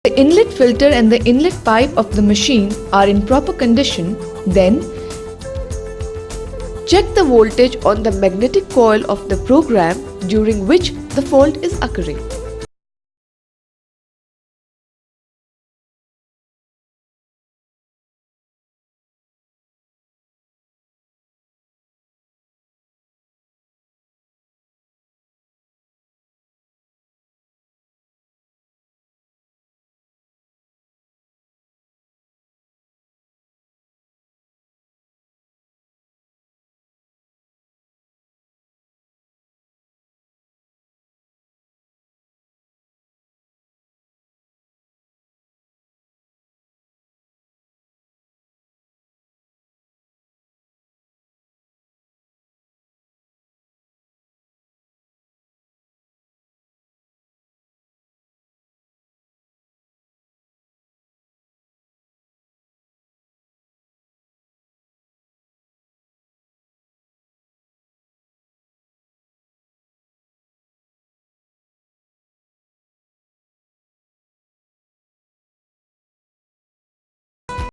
The inlet filter and the inlet pipe of the machine are in proper condition, then check the voltage on the magnetic coil of the program during which the fault is occurring.